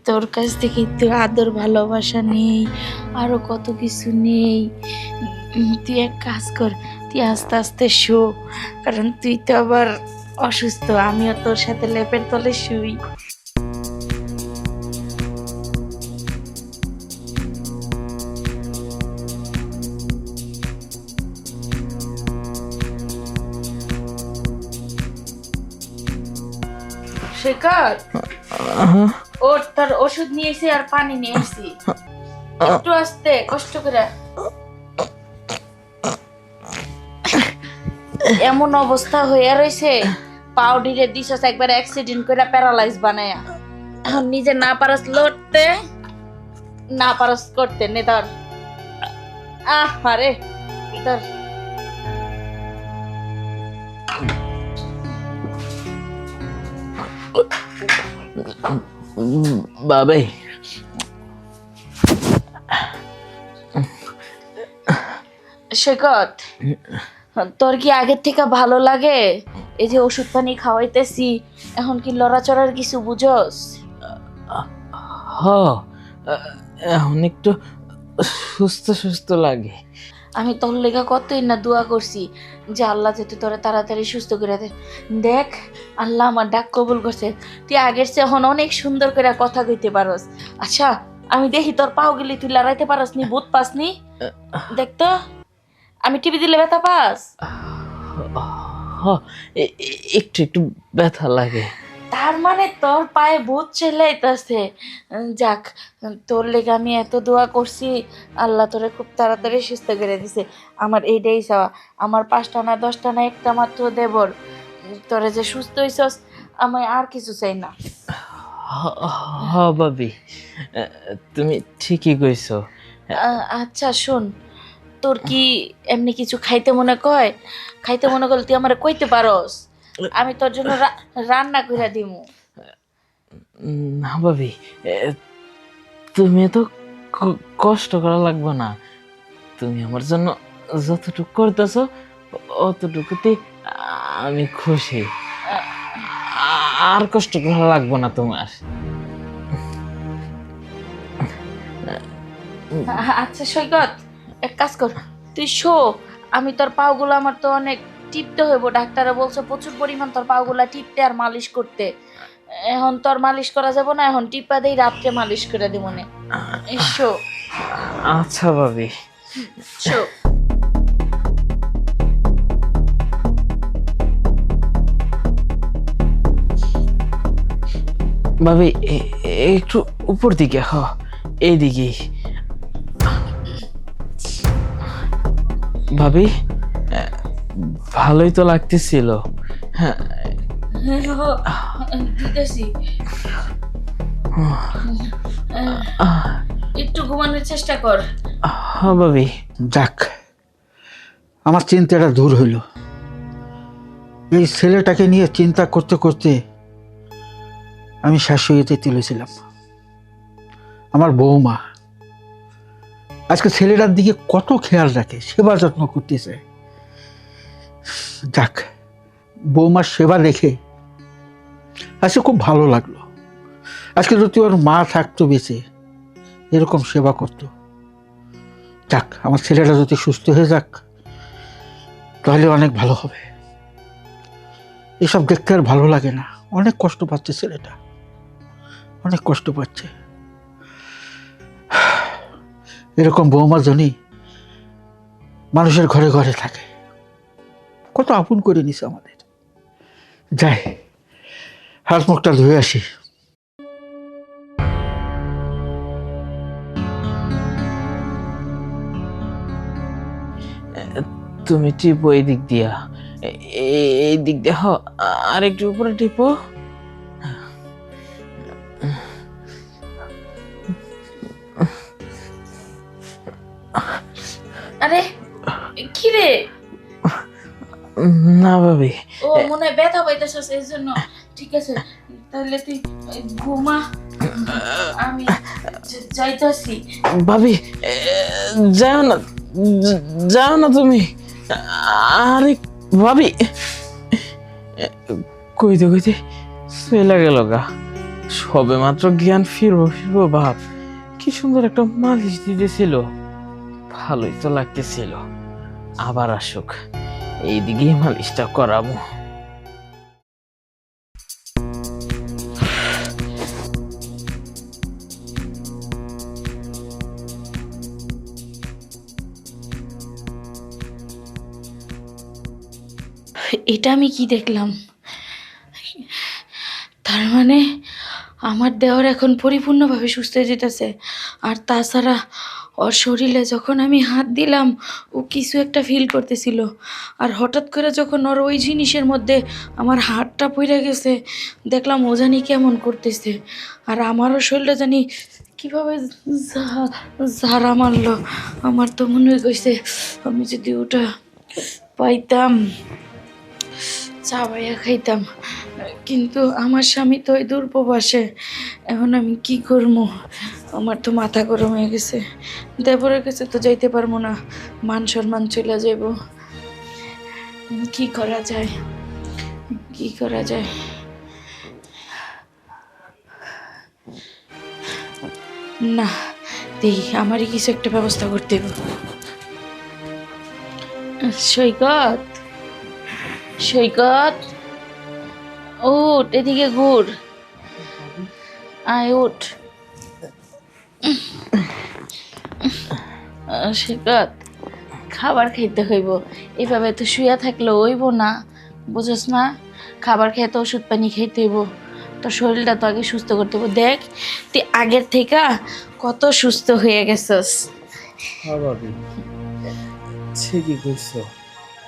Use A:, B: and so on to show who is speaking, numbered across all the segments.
A: তোর কাছ থেকে একটু আদর ভালোবাসা নেই, আরো কত কিছু নেই। তুই এক কাজ কর, তুই আস্তে আস্তে শো, কারণ তুই তো আবার অসুস্থ। আমিও তোর সাথে লেপের তলে শুই। শেখর, ওর তোর ওষুধ নিয়েছি আর পানি নিয়েছি, একটু আস্তে কষ্ট করে। এমন অবস্থা হয়ে রয়েছে, পাউডিরে দিছস একবার অ্যাক্সিডেন্ট করে প্যারালাইজ বানায়া। এখন নিজে না পারস লড়তে, না পারস করতে, নে ধর। আরে ধর।
B: বাবাই,
A: সৈকত, তোর কি আগের থেকে ভালো লাগে? এই যে ওষুধ পানি খাওয়াইতেছি, এখন কি লড়াচড়ার কিছু বুঝোস?
B: হ, এখন একটু সুস্থ সুস্থ লাগে।
A: আমি তোর লেগা কতই না দোয়া করছি যে আল্লাহ যাতে তোরা তাড়াতাড়ি সুস্থ করে দে। দেখ, আল্লাহ আমার ডাক কবুল করছে। তুই আগের চেয়ে এখন অনেক সুন্দর করে কথা কইতে পারস। আচ্ছা, আমি দেখি তোর পাও গেলি তুই লড়াইতে পারস নি, বুঝ পাস নি? দেখ তো, আমি টিভি দিলে ব্যথা পাস?
B: হ, একটু একটু ব্যথা লাগে।
A: তার মানে তোর পায়ে ভূত চেলাইতেছে। যাক, তোর লেগে আমি এত দোয়া করছি, আল্লাহ তোরে খুব তাড়াতাড়ি সুস্থ করে দিছে। আমার এইটাই চাওয়া। আমার 5টা না 10টা না একটা মাত্র দেবর, তোরে যে সুস্থ হইছস, আমি আর কিছু চাই না।
B: হ ভাবি, তুমি ঠিকই কইছো।
A: আচ্ছা শোন, তোর কি এমনি কিছু খাইতে মনে কয়? খাইতে মনে করলে তুই আমার কইতে পারস, আমি তোর জন্য রান্না করে দিমু।
B: না ভাবি, তুমি তো কষ্ট করা লাগবে না। তুমি আমার জন্য যতটুকু করতেছো অতটুকুতে আমি খুশি। আর কষ্ট করা লাগবে না তোমার।
A: আচ্ছা সৈকত, এক কাজ কর, তুই শো। আমি তোর পাগুলো, আমার তো অনেক টিপতে হইব। ডাক্তারে বলছে প্রচুর পরিমাণ তোর পাগুলা টিপতে আর মালিশ করতে। এখন তোর মালিশ করা যাব না, এখন টিপা দেই, রাত্রে মালিশ করে দিব মনে। শো।
B: আচ্ছা ভাবি,
A: শো।
B: ভাবি একটু উপর দিকে, হ এইদিকে। ভাবি, ভালোই তো লাগতেছিল। হ্যাঁ,
A: দিতেছি। একটু ঘুমানোর চেষ্টা কর।
B: হ্যাঁ ভাবি।
C: যাক, আমার চিন্তাটা দূর হইল। এই ছেলেটাকে নিয়ে চিন্তা করতে করতে আমি শেষ হয়ে যেতে তুলেছিলাম। আমার বৌমা আজকে ছেলেটার দিকে কত খেয়াল রাখে, সেবা যত্ন করতেছে। যাক, বৌমার সেবা দেখে আজকে খুব ভালো লাগলো। আজকে যদি ওর মা থাকতো বেঁচে, এরকম সেবা করতো। যাক, আমার ছেলেটা যদি সুস্থ হয়ে যাক, তাহলে অনেক ভালো হবে। এসব দেখতে আর ভালো লাগে না। অনেক কষ্ট পাচ্ছে ছেলেটা, অনেক কষ্ট পাচ্ছে। এরকম বৌমা জনই মানুষের ঘরে ঘরে থাকে, কত আপন করে নিছে আমাদের। যাই, হাত মুখটা ধুয়ে আসি।
B: তুমি টিপো এই দিক দিয়া, এই দিক দিয়ে। হ, আর একটু উপরে টিপো।
A: আরে কি রে?
B: না ভাবি,
A: ও মনে হয় ব্যথা পাইতেছস এই জন্য। ঠিক আছে, তাহলে তুই ঘুমা, আমি যাইতাছি।
B: ভাবি যাও না, যাও না তুমি। আরে ভাবি, কইতে কইতে চলে গেল গা। সবে মাত্র জ্ঞান ফিরবো ফিরবো ভাব, কি সুন্দর একটা মালিশ দিতেছিল, ভালোই তো লাগতেছিল। আবার আসুক, এইদিকেই মালিশটা করাবো।
A: এটা আমি কি দেখলাম? তার মানে আমার দেওয়ার এখন পরিপূর্ণভাবে সুস্থ হয়ে যেতেছে। আর তাছাড়া ওর শরীরে যখন আমি হাত দিলাম, ও কিছু একটা ফিল করতেছিল। আর হঠাৎ করে যখন ওর ওই জিনিসের মধ্যে আমার হাতটা পড়ে গেছে, দেখলাম ও জানি কেমন করতেছে। আর আমারও শরীরটা জানি কীভাবে ঝাড়া মারলো। আমার তো মনে হয়ে গেছে আমি যদি ওটা পাইতাম চাবাইয়া খাইতাম। কিন্তু আমার স্বামী তো ওই দূরপ্রবাসে, এখন আমি কি করবো? আমার তো মাথা গরম হয়ে গেছে। দেবরের কাছে তো যাইতে পারবো না, মান সম্মান চলে যাব। কি করা যায়, কি করা যায়? না, দেখি আমারই কিছু একটা ব্যবস্থা করতে হবে। সৈকত, সৈকত, উঠ, এদিকে ঘুর, আয় উঠ। সৈকত, খাবার খাইতে হইব, এইভাবে তো শুয়া থাকলে হইব না, বুঝছ না? খাবার খেতে ওষুধ পানি খাইতে হইব, তোর শরীরটা তো আগে সুস্থ করতে হইব। দেখ তুই আগের থেকে কত সুস্থ হয়ে গেছস।
B: ভাবি, ঠিকই কইছো।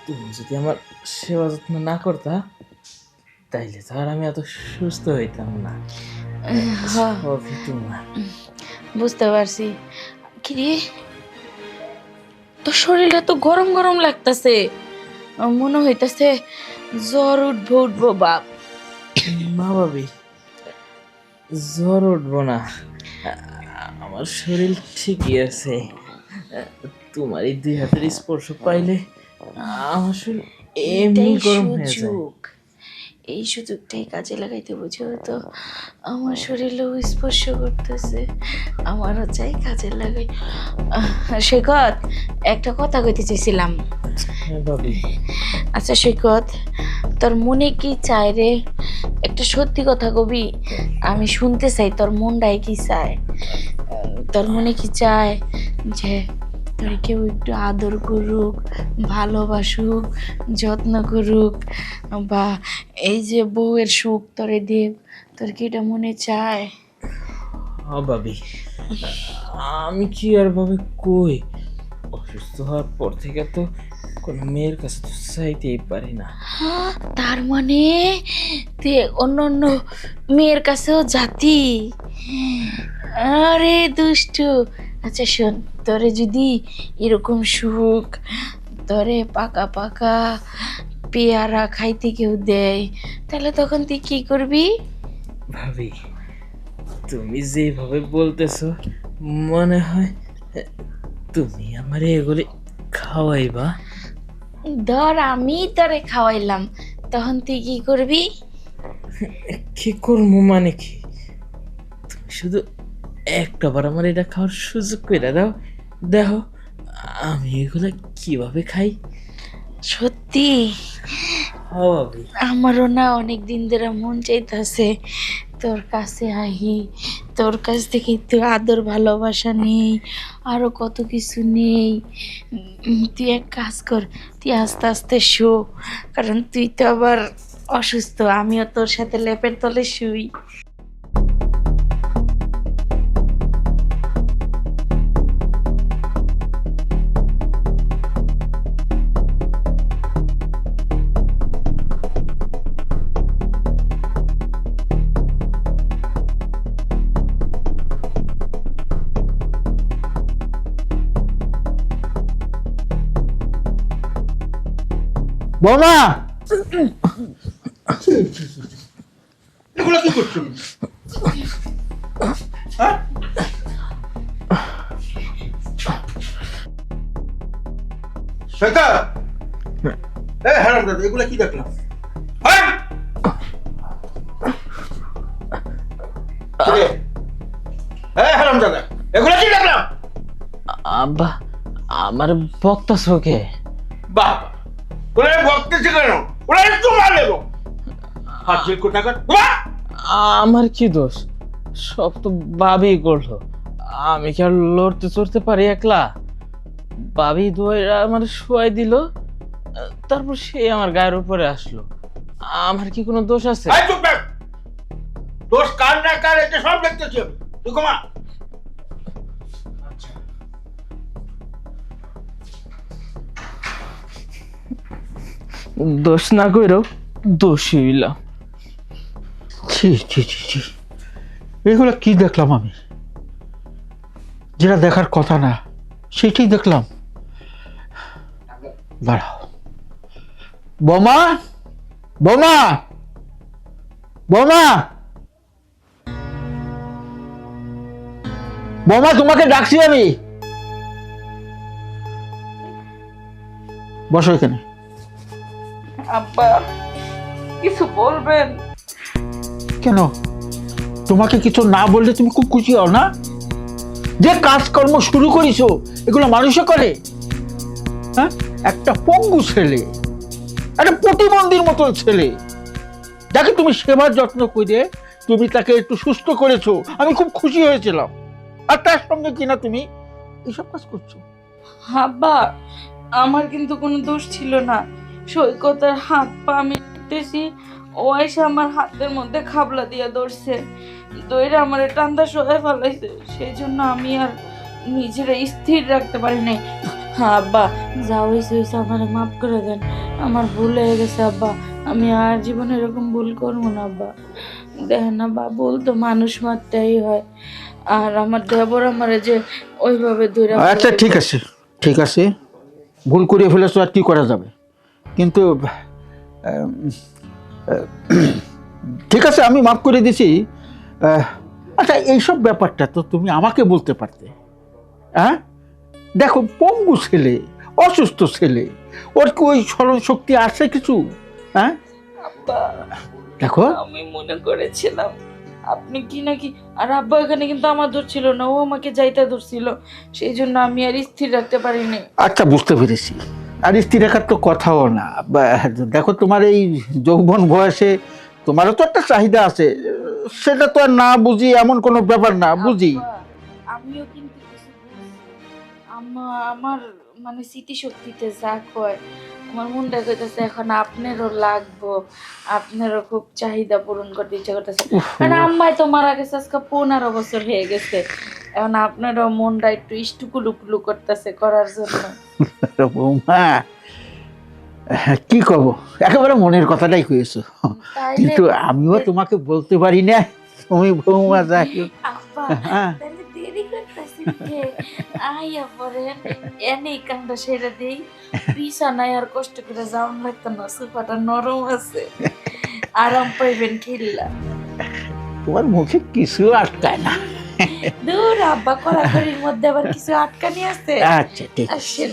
B: তুমি যদি আমার সেবা যত্ন না করতা, তাইলে তো আর আমি এত সুস্থ হইতাম না। সবই তোমার।
A: বুঝতে পারছি। কি রে, তোর শরীরটা তো গরম গরম লাগতেছে, মনে হইতাছে জ্বর উঠবো উঠবো বাপ।
B: না ভাবি, জ্বর উঠবো না, আমার শরীর ঠিকই আছে। তোমার এই দুই হাতের স্পর্শ পাইলে আমার শরীর এমনি
A: এটাই
B: গরম হয়ে যায়।
A: সুযোগ, এই সুযোগটাই কাজে লাগাইতে বুঝো তো। আমার শরীরেও স্পর্শ করতেছে, আমারও চাই কাজে লাগাই। সৈকত, একটা কথা কইতে চাইছিলাম।
B: হ্যাঁ ভাবি।
A: আচ্ছা সৈকত, তোর মনে কি চায় রে? একটা সত্যি কথা কবি, আমি শুনতে চাই তোর মনটাই কি চায়। তোর মনে কি চায় যে তোর কেউ একটু আদর করুক, ভালোবাসুক, যত্ন করুক, বা এই যে বউয়ের সুখ তোরে দেব, তোর কি এটা মনে চায়?
B: হ্যাঁ ভাবি, আমি কি আর ভাবে কই, অসুস্থ হওয়ার পর থেকে তো কোনো মেয়ের কাছে তো চাইতেই পারি না।
A: তার মানে তুই অন্য অন্য মেয়ের কাছেও জাতি? আরে দুষ্টু। আচ্ছা শোন, তোরে যদি এরকম সুখ, তোরে পাকা পাকা পেয়ারা খাইতে কেউ দেয়, তাহলে তখন তুই কি করবি?
B: ভাবি, তুমি যেভাবে বলতেছো, মনে হয় তুমি আমারে এগুলি খাওয়াইবা।
A: ধর আমি তোরে খাওয়াইলাম, তখন তুই কি করবি?
B: কি করবো মানে কি? তুমি শুধু একটাবার আমার এটা খাওয়ার সুযোগ করে দাও, দেখো আমি এগুলো কিভাবে খাই।
A: সত্যি?
B: ভাবি,
A: আমারও না অনেক দিন ধরে মন চাইতেছে তোর কাছে আহি, তোর কাছ থেকে একটু আদর ভালোবাসা নেই, আরো কত কিছু নেই। তুই এক কাজ কর, তুই আস্তে আস্তে শো, কারণ তুই তো আবার অসুস্থ, আমিও তোর সাথে লেপের তলে শুই।
C: বৌমা, এগুলো কি করছো? হ্যাঁ? সৈকত, হ্যাঁ দাদা, এগুলো কি দেখলাম? হারাম দাদা, এগুলো কি দেখলাম?
B: আব্বা আমার বক্তাছ কে?
C: বাবা, ওরা বকতেছে কেন? ওরা একটু মারলে গো। হাজির কোথাকার?
B: আমার কি দোষ? সব তো ভাবি করলো। আমি কি আর লড়তে চড়তে পারি একলা? ভাবি দইরা আমার শোয়াই দিল, তারপর সে আমার গায়ের উপরে আসলো। আমার কি কোনো দোষ আছে?
C: এই চুপ থাক। দোষ কার না কার এটা সব দেখতেছি আমি। তুই ঘুমা।
B: দোষ না কইরাও দোষী হইলাম।
C: ছি ছি ছি ছি, এগুলো কি দেখলাম আমি? যেটা দেখার কথা না সেটাই দেখলাম। দাঁড়াও। বোমা, বোমা, বোমা, বোমা, তোমাকে ডাকছি আমি। বসো এখানে।
A: আব্বা কিছু বলবেন?
C: কেন? তোমাকে কিছু না বললে তুমি খুব খুশি হও না? যে কাজকর্ম শুরু করেছো এগুলো মানুষে করে? হ্যাঁ, একটা পঙ্গু ছেলে, একটা প্রতিবন্ধীর মতন ছেলে, যাকে তুমি সেবার যত্ন করে তুমি তাকে একটু সুস্থ করেছো, আমি খুব খুশি হয়েছিলাম। আর তার সঙ্গে কিনা তুমি এইসব কাজ করছো।
A: আব্বা আমার কিন্তু কোনো দোষ ছিল না। সৈকতের হাত পা আমি দেখতেছি, ও এসে আমার হাতের মধ্যে খাবলা দিয়ে ধরছে, দইরা আমার টান্দা সয়ে ফেলাইছে। সেই জন্য আমি আর নিজেরা স্থির রাখতে পারি নাই। হ্যাঁ আব্বা, যা হয়েছে হয়েছে, আমার মাফ করে দেন। আমার ভুল হয়ে গেছে আব্বা, আমি আর জীবনে এরকম ভুল করবো না আব্বা। দেখেন আব্বা, ভুল তো মানুষ মাত্রই হয়। আর আমার দেবর আমারে যে ওইভাবে ধরে
C: আচ্ছা ঠিক আছে, ঠিক আছে, ভুল করে ফেলেছো, আর কি করা যাবে। কিন্তু ঠিক আছে, আমি মাফ করে দিছি। আচ্ছা, এইসব ব্যাপারটা তো তুমি আমাকে বলতে পারতে। হ্যাঁ, দেখো, পঙ্গু ছেলে, অসুস্থ ছেলে, ওর কি ওই স্মরণ শক্তি আছে কিছু? হ্যাঁ
A: আব্বা
C: দেখো,
A: আমি মনে করেছিলাম আপনি কি নাকি, আর আব্বা এখানে কিন্তু আমার দোষ ছিল না, ও আমাকে যাইতে ধরছিল, সেই জন্য আমি আর স্থির রাখতে পারিনি।
C: আচ্ছা বুঝতে পেরেছি। আর স্থির রাখার তো কথাও না। দেখো, তোমার এই যৌবন বয়সে তোমারও তো একটা চাহিদা আছে, সেটা তো আর না বুঝি এমন কোনো ব্যাপার না, বুঝি।
A: আব্বা, আমিও কিন্তু কিছু বুঝি। আমার মানে স্মৃতিশক্তিতে যা কয়, আমার মনটা কইতেছে এখন আপনারও লাগবো, আপনারও খুব চাহিদা পূরণ করতে ইচ্ছা করতেছে। কারণ আম্মাই তো মারা গেছে আজকে 15 বছর হয়ে গেছে, এখন আপনারও মনটা একটু ইষ্টুকুলুকুলু করতেছে করার জন্য।
C: বৌমা, কি করবো, একেবারে মনের কথাটাই কয়েছো।
A: তাইলে
C: কিন্তু আমিও তোমাকে বলতে পারি না, তুমি বৌমা যাই হোক।
A: আব্বা
C: হ্যাঁ,
A: তাহলে দেরি করতেছি যে আইয়া পড়েন, এনেই কামটা সেরে দেই, বিছানায় আর কষ্ট করে যাওয়ান লাগতো না, সোফাটা নরম আছে, আরাম পাইবেন খেললা।
C: তোমার মুখে কিছু আটকায় না।
A: দূর আব্বা, কড়াকড়ির মধ্যে আবার কিছু আটকানি আছে।
C: আচ্ছা ঠিক আছে।
A: আসেন।